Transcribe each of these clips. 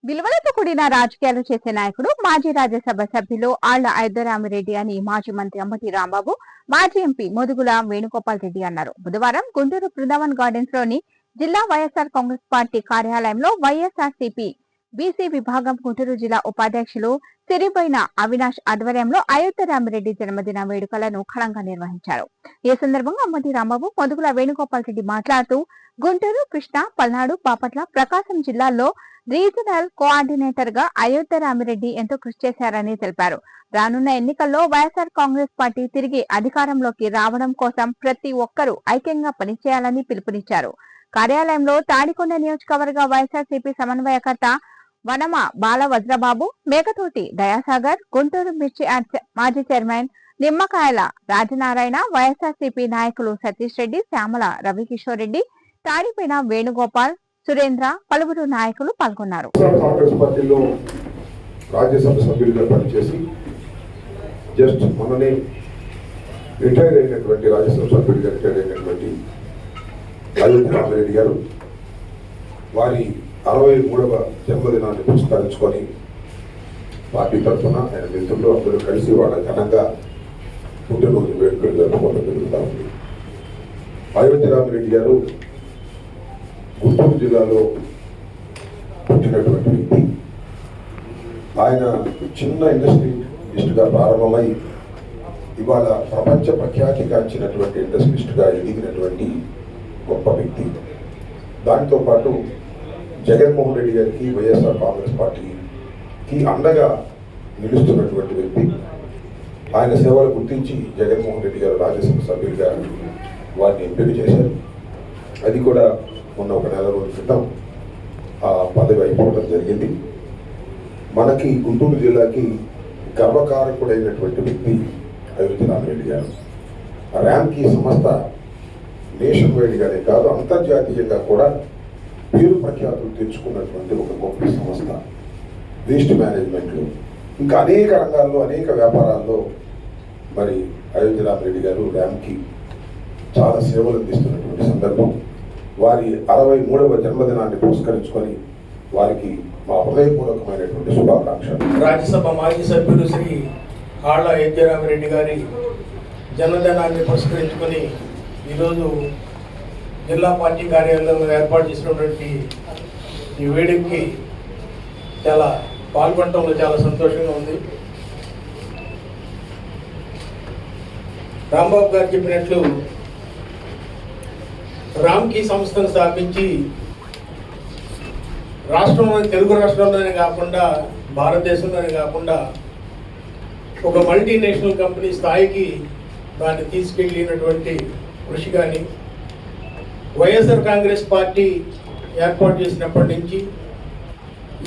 విలువలతో కూడిన రాజకీయాలు చేసే నాయకుడు మాజీ రాజ్యసభ సభ్యులు ఆళ్ల ఐదరామిరెడ్డి అని మాజీ మంత్రి అంబటి రాంబాబు, మాజీ ఎంపీ మోదుగుల వేణుగోపాల్ రెడ్డి అన్నారు. బుధవారం గుంటూరు బృందావన్ గార్డెన్స్ లోని జిల్లా వైఎస్ఆర్ కాంగ్రెస్ పార్టీ కార్యాలయంలో వైఎస్ఆర్సీపీ బీసీ విభాగం గుంటూరు జిల్లా ఉపాధ్యక్షులు సిరిబోయిన అవినాష్ ఆధ్వర్యంలో అయోధ్యరామిరెడ్డి జన్మదిన వేడుకలను ఘనంగా నిర్వహించారు. ఈ సందర్భంగా అంబటి రాంబాబు, మోదుగుల వేణుగోపాల్ రెడ్డి మాట్లాడుతూ గుంటూరు, కృష్ణా, పల్నాడు, బాపట్ల, ప్రకాశం జిల్లాల్లో రీజనల్ కోఆర్డినేటర్ గా అయోధ్యరామిరెడ్డి ఎంతో కృషి చేశారని తెలిపారు. రానున్న ఎన్నికల్లో వైఎస్ఆర్ కాంగ్రెస్ పార్టీ తిరిగి అధికారంలోకి రావడం కోసం ప్రతి ఒక్కరూ ఐక్యంగా పనిచేయాలని పిలుపునిచ్చారు. కార్యాలయంలో తాడికొండ నియోజకవర్గ వైఎస్ఆర్సీపీ సమన్వయకర్త వనమ బాల వజ్రబాబు, మేకతోటి దయాసాగర్, గుంటూరు మిర్చి మాజీ చైర్మన్ నిమ్మకాయల రాజనారాయణ, వైఎస్ఆర్సీపీ నాయకులు సతీష్ రెడ్డి, శ్యామల రవికిషోర్ రెడ్డి, తాడిపోయిన వేణుగోపాల్, సురేంద్ర, పలువురు నాయకులు పాల్గొన్నారు. కాంగ్రెస్ పార్టీలో రాజ్యసభ సభ్యులుగా పనిచేసి జస్ట్ మొన్ననే రిటైర్ అయినటువంటి రాజ్యసభ సభ్యుడిగా రిటైర్ అయినటువంటి అయోధ్యరామిరెడ్డి గారు వారి 63వ జన్మదినాన్ని పురస్కరించుకొని పార్టీ తరఫున ఆయన మిత్రులు అందరూ కలిసి వాళ్ళ ఘనంగా పుట్టినరోజు వేడుకలు జరుపుకోవడం జరుగుతూ ఉంది. అయోధ్యరామిరెడ్డి గారు గుంటూరు జిల్లాలో పుట్టినటువంటి వ్యక్తి. ఆయన చిన్న ఇండస్ట్రియలిస్ట్గా ప్రారంభమై ఇవాళ ప్రపంచ ప్రఖ్యాతిగాంచినటువంటి ఇండస్ట్రియలిస్ట్గా ఎదిగినటువంటి గొప్ప వ్యక్తి. దానితో పాటు జగన్మోహన్ రెడ్డి గారికి, వైఎస్ఆర్ కాంగ్రెస్ పార్టీకి అండగా నిలుస్తున్నటువంటి వ్యక్తి. ఆయన సేవలు గుర్తించి జగన్మోహన్ రెడ్డి గారు రాజ్యసభ సభ్యుడిగా వారిని ఎంపిక చేశారు. అది కూడా మొన్న ఒక నెల రోజుల క్రితం ఆ పదవి అయిపోవడం జరిగింది. మనకి గుంటూరు జిల్లాకి గర్వకారకుడైనటువంటి వ్యక్తి అయోధ్యరామిరెడ్డి గారు. ర్యాంకి సంస్థ నేషన్ వైడ్గానే కాదు, అంతర్జాతీయంగా కూడా పేరు ప్రఖ్యాతులు తెచ్చుకున్నటువంటి ఒక గొప్ప సంస్థ. వేస్ట్ మేనేజ్మెంట్లో ఇంకా అనేక రంగాల్లో, అనేక వ్యాపారాల్లో మరి అయోధ్యరామిరెడ్డి గారు ర్యాంకి చాలా సేవలు అందిస్తున్నటువంటి సందర్భం. వారి 63వ జన్మదినాన్ని పురస్కరించుకొని వారికి మా హృదయపూర్వకమైనటువంటి శుభాకాంక్షలు. రాజ్యసభ మాజీ సభ్యులు శ్రీ ఆళ్ల ఐదరామిరెడ్డి గారి జన్మదినాన్ని పురస్కరించుకొని ఈరోజు జిల్లా పార్టీ కార్యాలయంలో ఏర్పాటు చేసినటువంటి ఈ వేడుకకి చాలా పాల్గొనడంలో చాలా సంతోషంగా ఉంది. రాంబాబు గారు చెప్పినట్లు రామ్కీ సంస్థను స్థాపించి రాష్ట్రంలోని, తెలుగు రాష్ట్రంలోనే కాకుండా భారతదేశంలోనే కాకుండా ఒక మల్టీనేషనల్ కంపెనీ స్థాయికి దాన్ని తీసుకెళ్ళినటువంటి కృషి కానీ, వైఎస్ఆర్ కాంగ్రెస్ పార్టీ ఏర్పాటు చేసినప్పటి నుంచి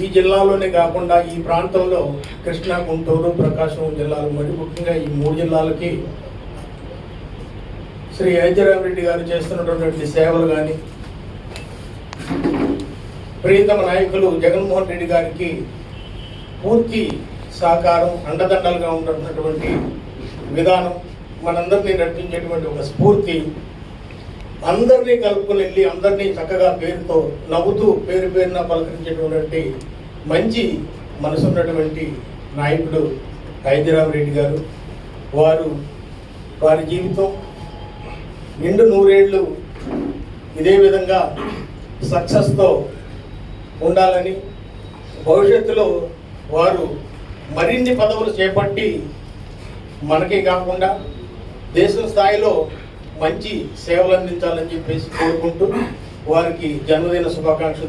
ఈ జిల్లాలోనే కాకుండా ఈ ప్రాంతంలో కృష్ణా, గుంటూరు, ప్రకాశం జిల్లాలు, మరి ముఖ్యంగా ఈ 3 జిల్లాలకి శ్రీ ఐదరామిరెడ్డి గారు చేస్తున్నటువంటి సేవలు కానీ, ప్రియతమ నాయకులు జగన్మోహన్ రెడ్డి గారికి పూర్తి సహకారం, అండదండలుగా ఉంటున్నటువంటి విధానం, మనందరినీ నడిపించేటువంటి ఒక స్ఫూర్తి, అందరినీ కలుపుకొని వెళ్ళి అందరినీ చక్కగా పేరుతో నవ్వుతూ పేరు పేరున పలకరించేటువంటి మంచి మనసున్నటువంటి నాయకుడు ఐదరామిరెడ్డి గారు. వారి జీవితం నిండు 100 ఏళ్ళు ఇదే విధంగా సక్సెస్తో ఉండాలని, భవిష్యత్తులో వారు మరిన్ని పదవులు చేపట్టి మనకే కాకుండా దేశం స్థాయిలో మంచి సేవలు అందించాలని చెప్పేసి కోరుకుంటూ వారికి జన్మదిన శుభాకాంక్షలు